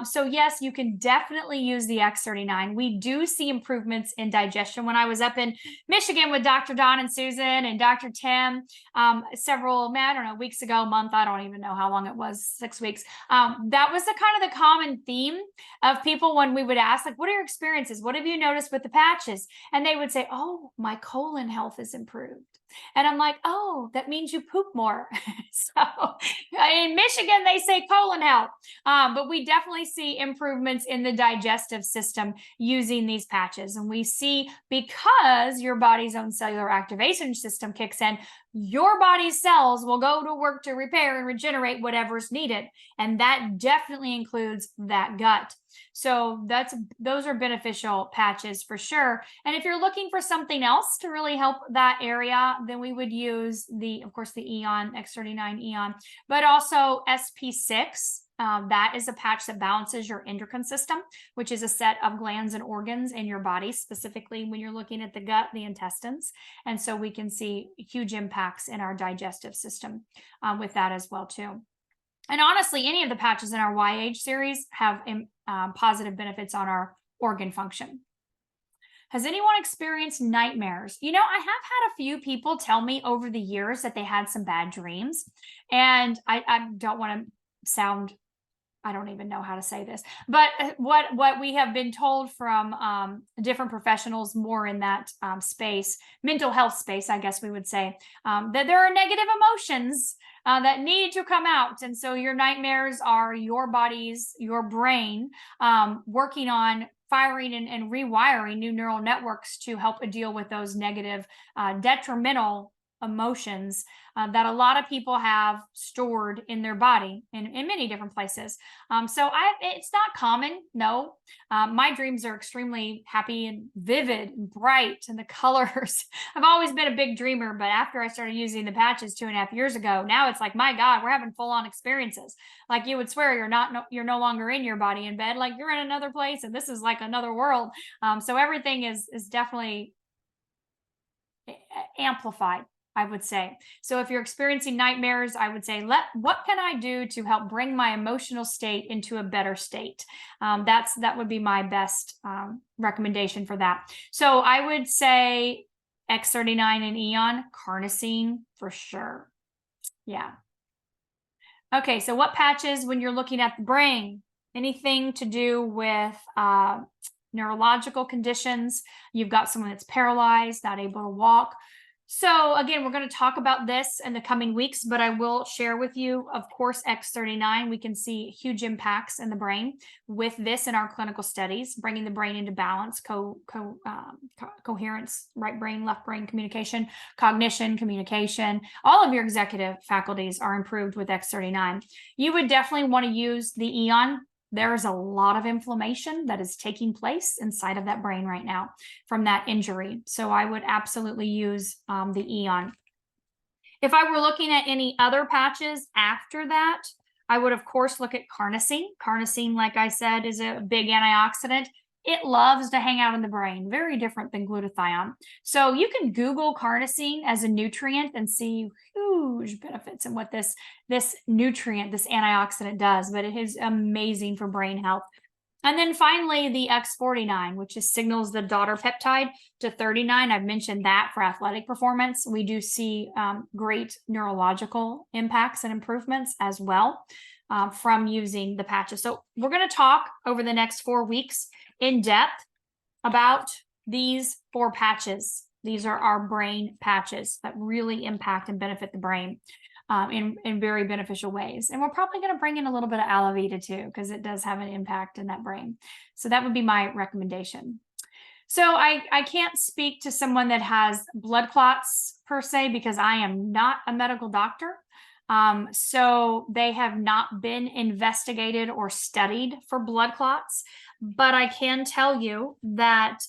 So yes, you can definitely use the X39. We do see improvements in digestion. When I was up in Michigan with Dr. Don and Susan and Dr. Tim, I don't know, weeks ago, month, I don't even know how long it was, 6 weeks. That was the kind of the common theme of people when we would ask, like, what are your experiences? What have you noticed with the patches? And they would say, oh, my colon health is improved. And I'm like, oh, that means you poop more. So in Michigan, they say colon health. But we definitely see improvements in the digestive system using these patches. And we see, because your body's own cellular activation system kicks in, your body's cells will go to work to repair and regenerate whatever's needed. And that definitely includes that gut. So those are beneficial patches for sure. And if you're looking for something else to really help that area, then we would use of course, the Eon, X39 Eon, but also SP6. That is a patch that balances your endocrine system, which is a set of glands and organs in your body, specifically when you're looking at the gut, the intestines. And so we can see huge impacts in our digestive system with that as well, too. And honestly, any of the patches in our YH series have positive benefits on our organ function. Has anyone experienced nightmares? I have had a few people tell me over the years that they had some bad dreams. And I don't want to sound, I don't even know how to say this, but what we have been told from different professionals more in that space, mental health space, I guess we would say, that there are negative emotions that need to come out. And so your nightmares are your brain working on firing and rewiring new neural networks to help deal with those negative, detrimental emotions that a lot of people have stored in their body in many different places. So it's not common, no. My dreams are extremely happy and vivid and bright, and the colors. I've always been a big dreamer, but after I started using the patches 2.5 years ago, now it's like, my God, we're having full-on experiences. Like, you would swear you're no longer in your body in bed, like you're in another place, and this is like another world. So everything is definitely amplified, I would say. So if you're experiencing nightmares, I would say, what can I do to help bring my emotional state into a better state? That would be my best recommendation for that. So I would say X39 and Eon, carnosine for sure. Yeah. Okay, so what patches when you're looking at the brain? Anything to do with neurological conditions? You've got someone that's paralyzed, not able to walk. So again, we're going to talk about this in the coming weeks, but I will share with you, of course, X39. We can see huge impacts in the brain with this in our clinical studies, bringing the brain into balance, coherence, right brain, left brain communication, cognition, communication. All of your executive faculties are improved with X39. You would definitely want to use the Eon. There is a lot of inflammation that is taking place inside of that brain right now from that injury. So I would absolutely use the Eon. If I were looking at any other patches after that, I would, of course, look at carnosine. Carnosine, like I said, is a big antioxidant. It loves to hang out in the brain, very different than glutathione. So you can Google carnosine as a nutrient and see huge benefits in what this nutrient, this antioxidant does, but it is amazing for brain health. And then finally, the X39, which signals the daughter peptide to 39. I've mentioned that for athletic performance. We do see great neurological impacts and improvements as well from using the patches. So we're going to talk over the next 4 weeks in depth about these 4 patches. These are our brain patches that really impact and benefit the brain in very beneficial ways. And we're probably going to bring in a little bit of aloe vera too, because it does have an impact in that brain. So that would be my recommendation. So I can't speak to someone that has blood clots per se, because I am not a medical doctor. So they have not been investigated or studied for blood clots, but I can tell you that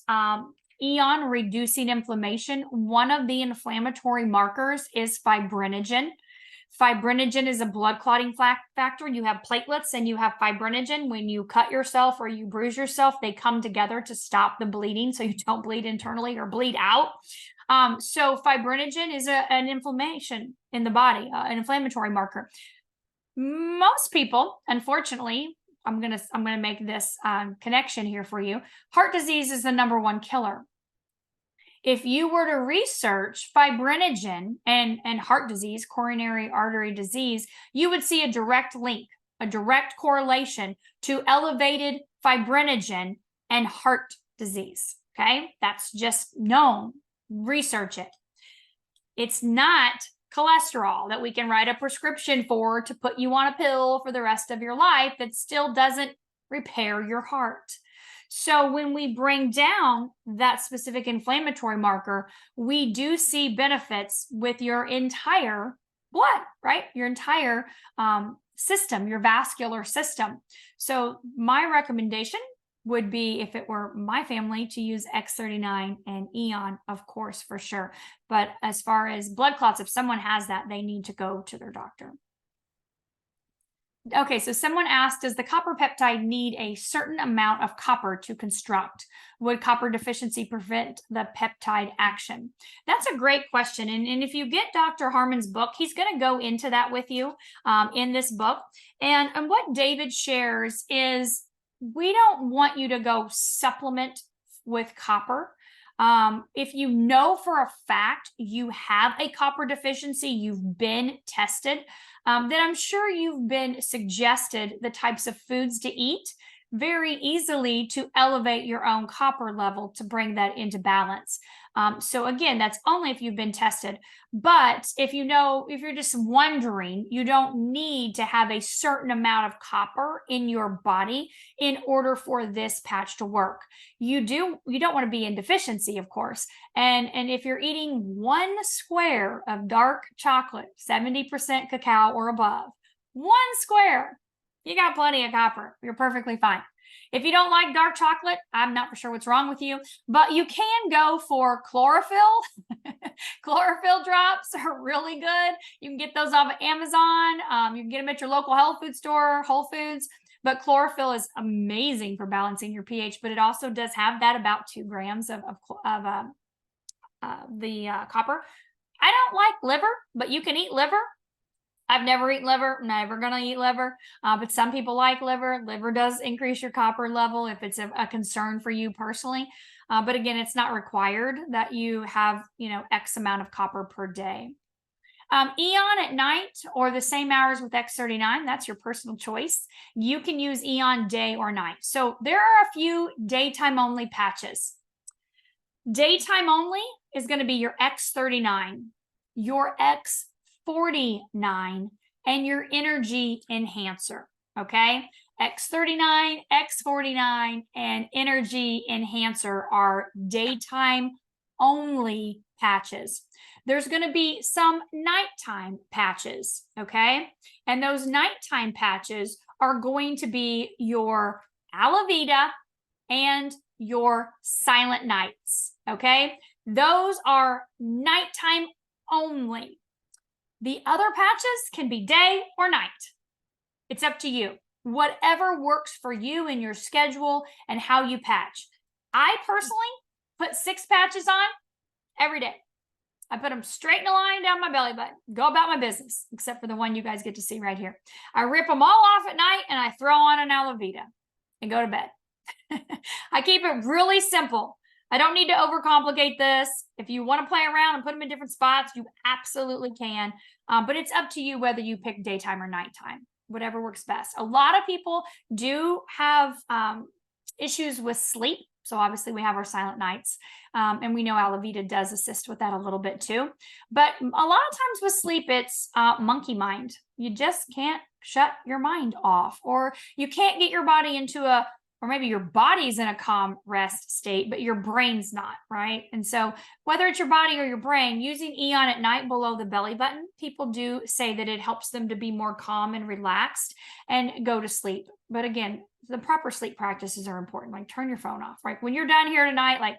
EON reducing inflammation, one of the inflammatory markers is fibrinogen. Fibrinogen is a blood clotting factor. You have platelets and you have fibrinogen. When you cut yourself or you bruise yourself, they come together to stop the bleeding so you don't bleed internally or bleed out. So fibrinogen is an inflammation in the body, an inflammatory marker. Most people, unfortunately, I'm gonna make this connection here for you. Heart disease is the #1 killer. If you were to research fibrinogen and heart disease, coronary artery disease, you would see a direct link, a direct correlation to elevated fibrinogen and heart disease. Okay, that's just known. Research it. It's not cholesterol that we can write a prescription for to put you on a pill for the rest of your life that still doesn't repair your heart. So when we bring down that specific inflammatory marker, we do see benefits with your entire blood, right? Your entire system, your vascular system. So my recommendation would be, if it were my family, to use X39 and EON, of course, for sure. But as far as blood clots, if someone has that, they need to go to their doctor. Okay, so someone asked, does the copper peptide need a certain amount of copper to construct? Would copper deficiency prevent the peptide action? That's a great question. And if you get Dr. Harmon's book, he's going to go into that with you in this book. And what David shares is, we don't want you to go supplement with copper. If you know for a fact you have a copper deficiency, you've been tested, then I'm sure you've been suggested the types of foods to eat very easily to elevate your own copper level to bring that into balance. So again, that's only if you've been tested. But if you're just wondering, you don't need to have a certain amount of copper in your body in order for this patch to work. You don't want to be in deficiency, of course. And if you're eating 1 square of dark chocolate, 70% cacao or above, 1 square, you got plenty of copper. You're perfectly fine. If you don't like dark chocolate, I'm not for sure what's wrong with you, but you can go for chlorophyll. Chlorophyll drops are really good. You can get those off of Amazon. You can get them at your local health food store, Whole Foods. But chlorophyll is amazing for balancing your pH, but it also does have that about 2 grams of the copper. I don't like liver, but you can eat liver. I've never eaten liver, never gonna eat liver, but some people like liver. Liver does increase your copper level if it's a concern for you personally. But again, it's not required that you have, X amount of copper per day. EON at night or the same hours with X39, that's your personal choice. You can use EON day or night. So there are a few daytime only patches. Daytime only is going to be your X39, your X49, and your energy enhancer. Okay, X39, X49, and energy enhancer are daytime only patches. There's going to be some nighttime patches. Okay, and those nighttime patches are going to be your Alavita and your Silent Nights. Okay, those are nighttime only. The other patches can be day or night. It's up to you. Whatever works for you in your schedule and how you patch. I personally put 6 patches on every day. I put them straight in a line down my belly button. Go about my business, except for the one you guys get to see right here. I rip them all off at night and I throw on an Alavita and go to bed. I keep it really simple. I don't need to overcomplicate this. If you want to play around and put them in different spots, you absolutely can. But it's up to you whether you pick daytime or nighttime, whatever works best. A lot of people do have issues with sleep. So obviously we have our Silent Nights, and we know Alavita does assist with that a little bit too. But a lot of times with sleep, it's monkey mind. You just can't shut your mind off, or you can't get your body into a or maybe your body's in a calm rest state, but your brain's not, right? And so whether it's your body or your brain, using Eon at night below the belly button, people do say that it helps them to be more calm and relaxed and go to sleep. But again, the proper sleep practices are important. Like turn your phone off, right? When you're done here tonight, like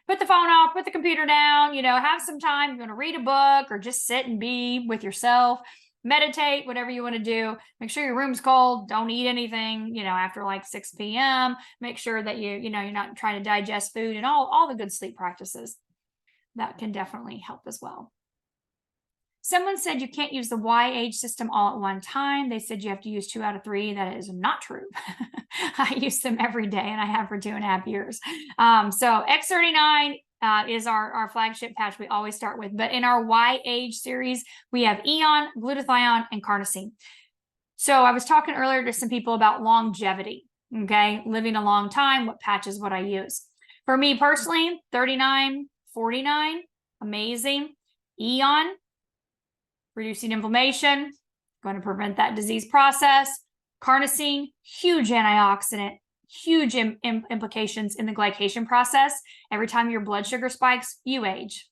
put the phone off, put the computer down, have some time. You want to read a book or just sit and be with yourself, meditate, whatever you want to do. Make sure your room's cold. Don't eat anything, after like 6 p.m. Make sure that you're not trying to digest food, and all the good sleep practices that can definitely help as well. Someone said you can't use the YH system all at one time. They said you have to use 2 out of 3. That is not true. I use them every day, and I have for 2.5 years. So X39 is our flagship patch we always start with. But in our YH series, we have Eon, glutathione, and carnosine. So I was talking earlier to some people about longevity, okay? Living a long time, what patches would I use? For me personally, 39, 49, amazing. Eon, reducing inflammation, going to prevent that disease process. Carnosine, huge antioxidant, huge implications in the glycation process. Every time your blood sugar spikes, you age.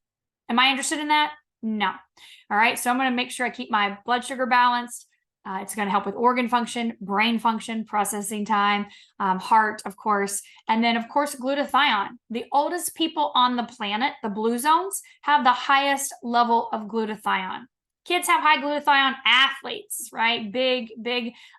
Am I interested in that? No. All right, so I'm going to make sure I keep my blood sugar balanced. It's going to help with organ function, brain function, processing time, heart, of course. And then, of course, glutathione. The oldest people on the planet, the blue zones, have the highest level of glutathione. Kids have high glutathione, athletes, right? Big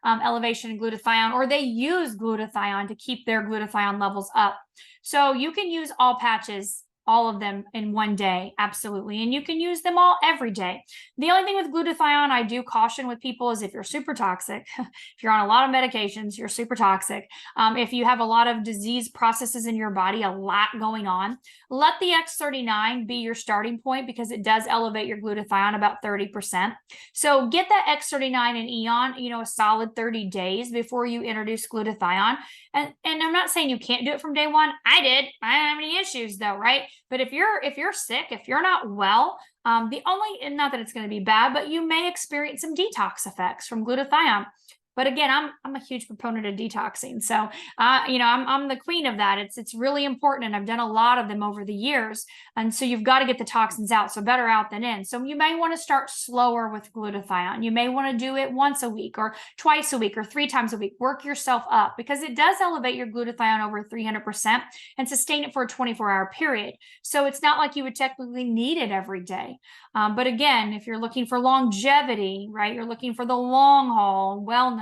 elevation in glutathione, or they use glutathione to keep their glutathione levels up. So you can use all patches, all of them in one day, absolutely. And you can use them all every day. The only thing with glutathione I do caution with people is if you're super toxic, if you're on a lot of medications, you're super toxic. If you have a lot of disease processes in your body, a lot going on, let the X39 be your starting point because it does elevate your glutathione about 30%. So get that X39 and Eon, a solid 30 days before you introduce glutathione. And I'm not saying you can't do it from day one. I did. I don't have any issues though, right? But if you're sick, if you're not well, not that it's going to be bad, but you may experience some detox effects from glutathione. But again, I'm a huge proponent of detoxing. So, I'm the queen of that. It's really important. And I've done a lot of them over the years. And so you've got to get the toxins out. So better out than in. So you may want to start slower with glutathione. You may want to do it once a week or twice a week or 3 times a week. Work yourself up because it does elevate your glutathione over 300% and sustain it for a 24-hour period. So it's not like you would technically need it every day. But again, if you're looking for longevity, right, you're looking for the long haul wellness,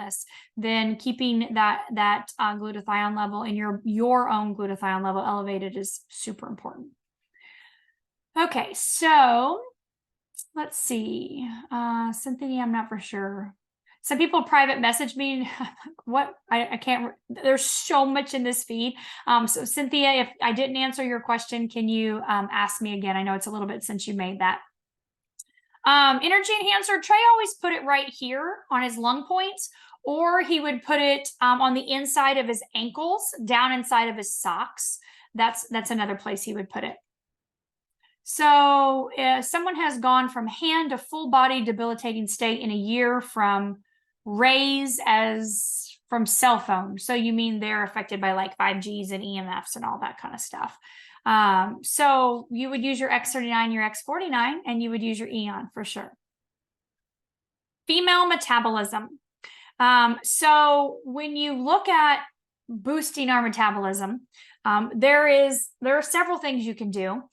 then keeping that glutathione level and your own glutathione level elevated is super important. Okay, so let's see. Cynthia, I'm not for sure. Some people private message me. What? I can't. There's so much in this feed. So Cynthia, if I didn't answer your question, can you ask me again? I know it's a little bit since you made that. Energy enhancer, Trey always put it right here on his lung points, or he would put it on the inside of his ankles, down inside of his socks. That's another place he would put it. So someone has gone from hand to full body debilitating state in a year from rays as from cell phone. So you mean they're affected by like 5Gs and EMFs and all that kind of stuff. So you would use your X39, your X49, and you would use your Eon for sure. Female metabolism. So when you look at boosting our metabolism, there are several things you can do.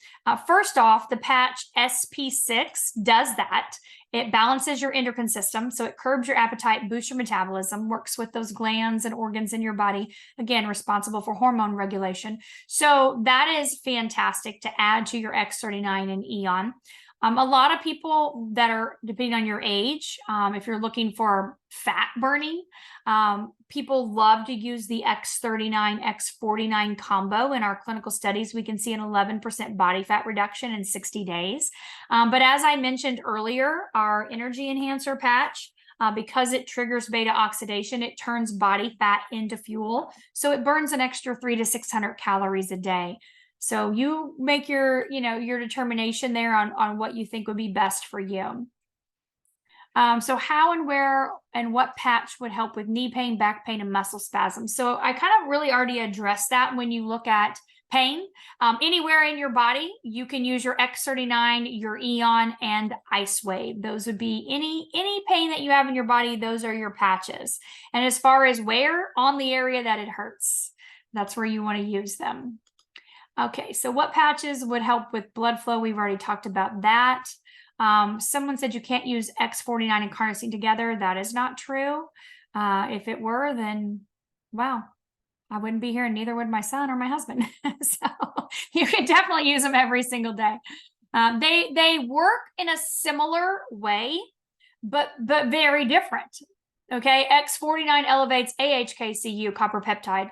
First off, the patch SP6 does that. It balances your endocrine system, so it curbs your appetite, boosts your metabolism, works with those glands and organs in your body, again, responsible for hormone regulation. So that is fantastic to add to your X39 and Eon. A lot of people that are, depending on your age, if you're looking for fat burning, people love to use the X39, X49 combo. In our clinical studies, we can see an 11% body fat reduction in 60 days. But as I mentioned earlier, our energy enhancer patch, because it triggers beta oxidation, it turns body fat into fuel. So it burns an extra 300 to 600 calories a day. So you make your determination there on what you think would be best for you. So how and where and what patch would help with knee pain, back pain, and muscle spasms? So I kind of really already addressed that when you look at pain. Anywhere in your body, you can use your X39, your Eon, and Ice Wave. Those would be any pain that you have in your body, those are your patches. And as far as where, on the area that it hurts, that's where you want to use them. Okay, so what patches would help with blood flow? We've already talked about that. Someone said you can't use X39 and carnosine together. That is not true. If it were, then wow, I wouldn't be here, and neither would my son or my husband. So you can definitely use them every single day. They work in a similar way, but very different. Okay, X39 elevates GHK-Cu, copper peptide.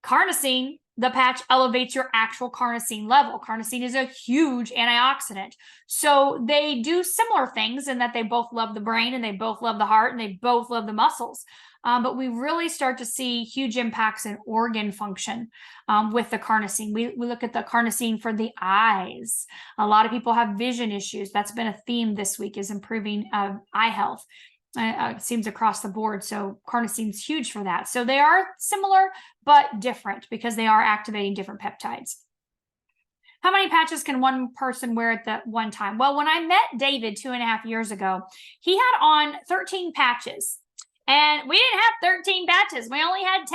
Carnosine, the patch, elevates your actual carnosine level. Carnosine is a huge antioxidant. So they do similar things in that they both love the brain, and they both love the heart, and they both love the muscles. But we really start to see huge impacts in organ function with the carnosine. We look at the carnosine for the eyes. A lot of people have vision issues. That's been a theme this week, is improving eye health. It seems across the board. So carnosine's huge for that. So they are similar, but different because they are activating different peptides. How many patches can one person wear at the one time? Well, when I met David 2.5 years ago, he had on 13 patches. And we didn't have 13 patches. We only had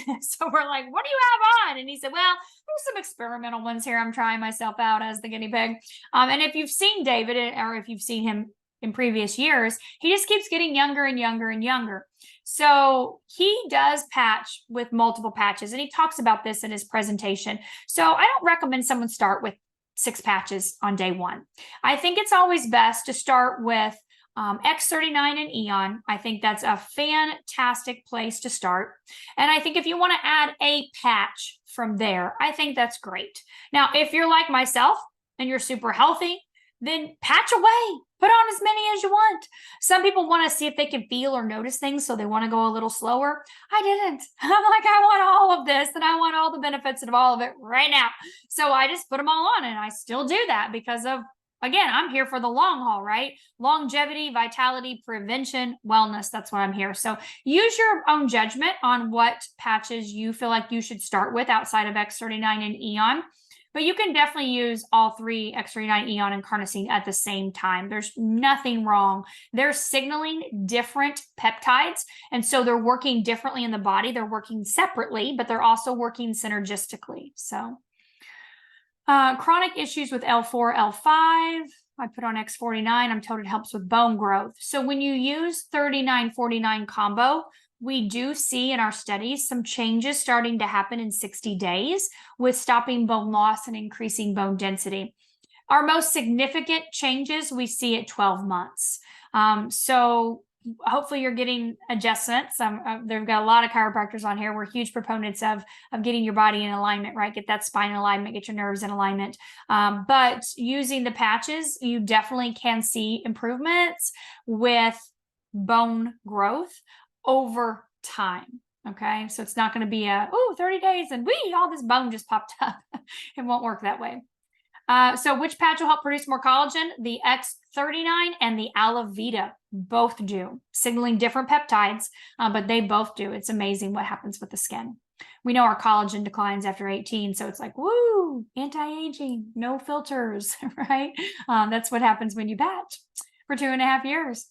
10. So we're like, what do you have on? And he said, well, there's some experimental ones here. I'm trying myself out as the guinea pig. And if you've seen David, or if you've seen him in previous years, he just keeps getting younger and younger and younger. So he does patch with multiple patches, and he talks about this in his presentation. So I don't recommend someone start with 6 patches on day one. I think it's always best to start with X39 and Eon. I think that's a fantastic place to start. And I think if you want to add a patch from there, I think that's great. Now, if you're like myself and you're super healthy, then patch away. Put on as many as you want. Some people want to see if they can feel or notice things, so they want to go a little slower. I didn't. I'm like, I want all of this, and I want all the benefits of all of it right now. So I just put them all on, and I still do that because of, again, I'm here for the long haul, right? Longevity, vitality, prevention, wellness. That's what I'm here. So use your own judgment on what patches you feel like you should start with outside of X39 and Eon. But you can definitely use all 3, X39, Eon, and carnosine at the same time. There's nothing wrong. They're signaling different peptides, and so they're working differently in the body. They're working separately, but they're also working synergistically. So chronic issues with L4, L5. I put on X49. I'm told it helps with bone growth. So when you use 39-49 combo, we do see in our studies some changes starting to happen in 60 days with stopping bone loss and increasing bone density. Our most significant changes we see at 12 months. So hopefully you're getting adjustments. They've got a lot of chiropractors on here. We're huge proponents of getting your body in alignment, right? Get that spine in alignment, get your nerves in alignment. But using the patches, you definitely can see improvements with bone growth over time. Okay, so it's not going to be 30 days and all this bone just popped up. It won't work that way. So which patch will help produce more collagen? The X39 and the Alavita both do, signaling different peptides, but they both do. It's amazing what happens with the skin. We know our collagen declines after 18, so it's like, woo, anti-aging, no filters, right? That's what happens when you patch for 2.5 years.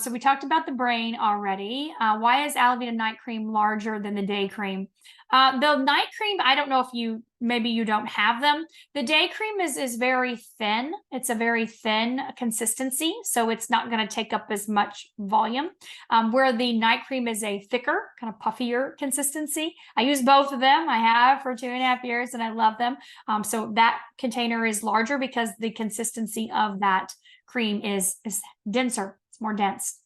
So we talked about the brain already. Why is Alavita night cream larger than the day cream? The night cream, I don't know if maybe you don't have them. The day cream is very thin. It's a very thin consistency, so it's not going to take up as much volume. Where the night cream is a thicker, kind of puffier consistency. I use both of them. I have for 2.5 years, and I love them. So that container is larger because the consistency of that cream is denser. More dense.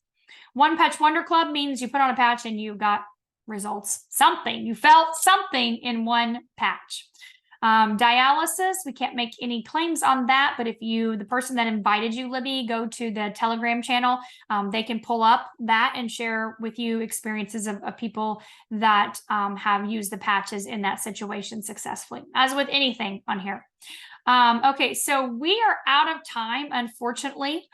One Patch Wonder Club means you put on a patch and you got results. Something. You felt something in one patch. Dialysis, we can't make any claims on that, but if the person that invited you, Libby, go to the Telegram channel, they can pull up that and share with you experiences of people that have used the patches in that situation successfully, as with anything on here. Okay, so we are out of time, unfortunately.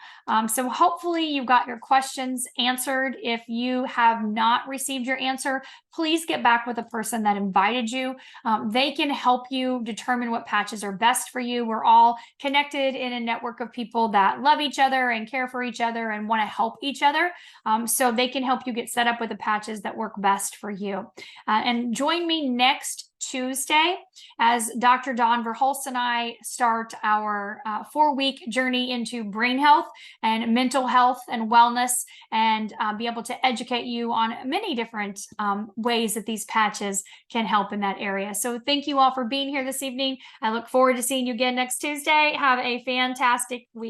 So hopefully you got your questions answered. If you have not received your answer, please get back with the person that invited you. They can help you determine what patches are best for you. We're all connected in a network of people that love each other and care for each other and want to help each other. So they can help you get set up with the patches that work best for you. And join me next Tuesday as Dr. Dawn Verhulst and I start our 4-week journey into brain health and mental health and wellness, and be able to educate you on many different ways that these patches can help in that area. So thank you all for being here this evening. I look forward to seeing you again next Tuesday. Have a fantastic week.